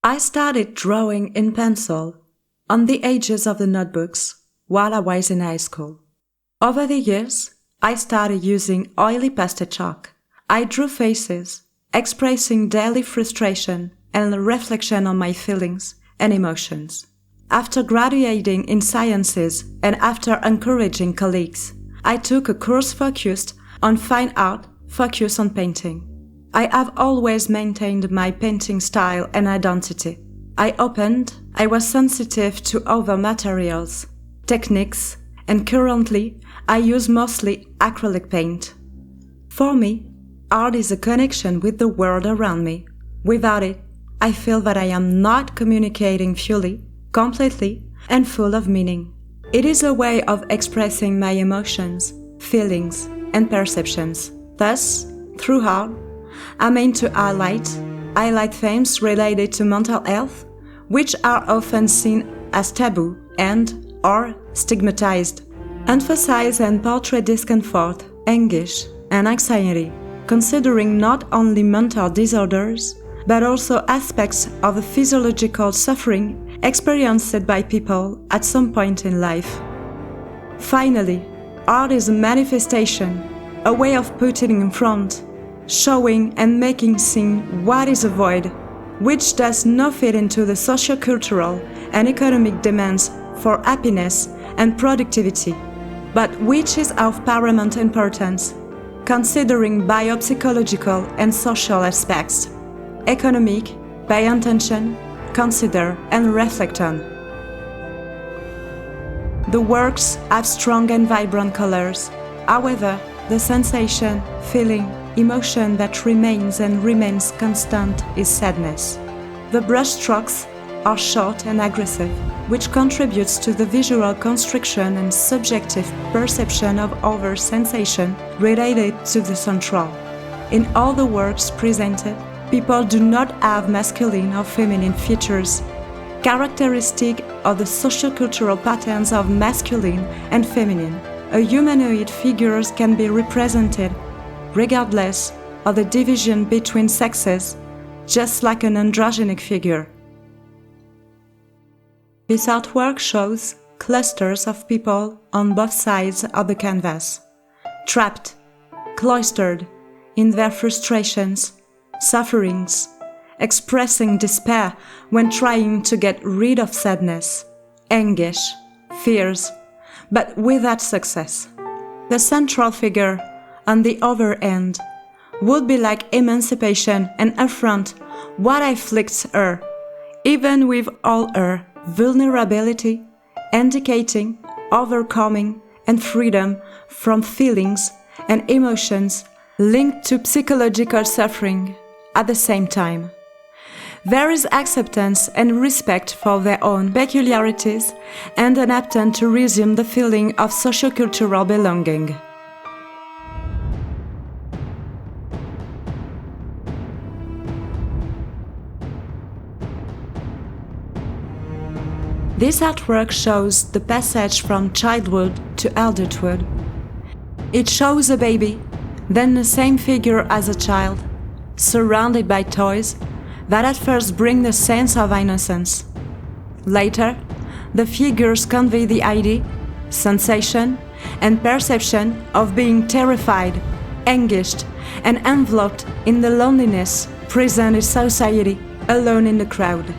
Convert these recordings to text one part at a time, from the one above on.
I started drawing in pencil on the edges of the notebooks while I was in high school. Over the years, I started using oily pastel chalk. I drew faces, expressing daily frustration and reflection on my feelings and emotions. After graduating in sciences and after encouraging colleagues, I took a course focused on fine art, focused on painting. I have always maintained my painting style and identity. I was sensitive to other materials, techniques, and currently I use mostly acrylic paint. For me, art is a connection with the world around me. Without it, I feel that I am not communicating fully, completely, and full of meaning. It is a way of expressing my emotions, feelings, and perceptions. Thus, through art, I aim to highlight themes related to mental health, which are often seen as taboo and/or stigmatized, emphasize and portray discomfort, anguish, and anxiety, considering not only mental disorders, but also aspects of the physiological suffering experienced by people at some point in life. Finally, art is a manifestation, a way of putting in front, showing and making seen what is a void, which does not fit into the socio-cultural and economic demands for happiness and productivity, but which is of paramount importance, considering biopsychological and social aspects. Economic, pay attention, consider and reflect on. The works have strong and vibrant colors. However, the sensation, feeling, emotion that remains constant is sadness. The brushstrokes are short and aggressive, which contributes to the visual constriction and subjective perception of other sensation related to the central. In all the works presented, people do not have masculine or feminine features, characteristic of the sociocultural patterns of masculine and feminine. A humanoid figures can be represented regardless of the division between sexes, just like an androgynous figure. This artwork shows clusters of people on both sides of the canvas, trapped, cloistered in their frustrations, sufferings, expressing despair when trying to get rid of sadness, anguish, fears, but without success. The central figure, on the other end, would be like emancipation and affront what afflicts her, even with all her vulnerability, indicating overcoming and freedom from feelings and emotions linked to psychological suffering at the same time. There is acceptance and respect for their own peculiarities and an attempt to resume the feeling of sociocultural belonging. This artwork shows the passage from childhood to adulthood. It shows a baby, then the same figure as a child, surrounded by toys that at first bring the sense of innocence. Later, the figures convey the idea, sensation, and perception of being terrified, anguished, and enveloped in the loneliness present in society, alone in the crowd.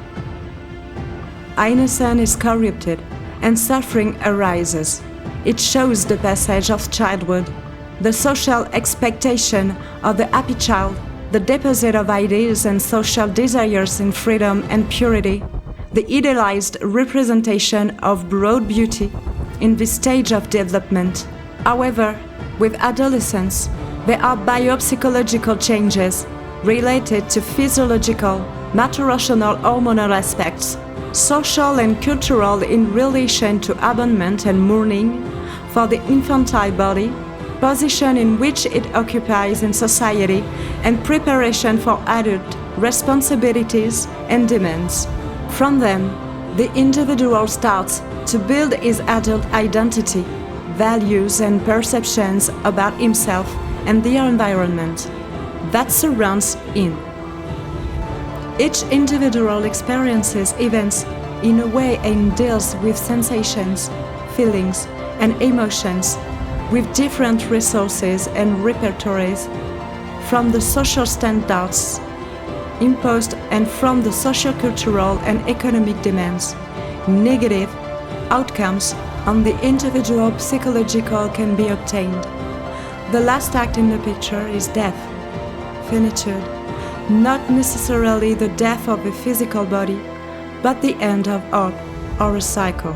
Innocence is corrupted, and suffering arises. It shows the passage of childhood, the social expectation of the happy child, the deposit of ideas and social desires in freedom and purity, the idealized representation of broad beauty in this stage of development. However, with adolescence, there are biopsychological changes related to physiological, maturational hormonal aspects, social and cultural in relation to abandonment and mourning for the infantile body, position in which it occupies in society, and preparation for adult responsibilities and demands. From them, the individual starts to build his adult identity, values and perceptions about himself and the environment that surrounds him. Each individual experiences events in a way and deals with sensations, feelings, and emotions with different resources and repertoires from the social standards imposed and from the socio-cultural and economic demands. Negative outcomes on the individual psychological can be obtained. The last act in the picture is death, finitude, not necessarily the death of a physical body, but the end of art or a cycle.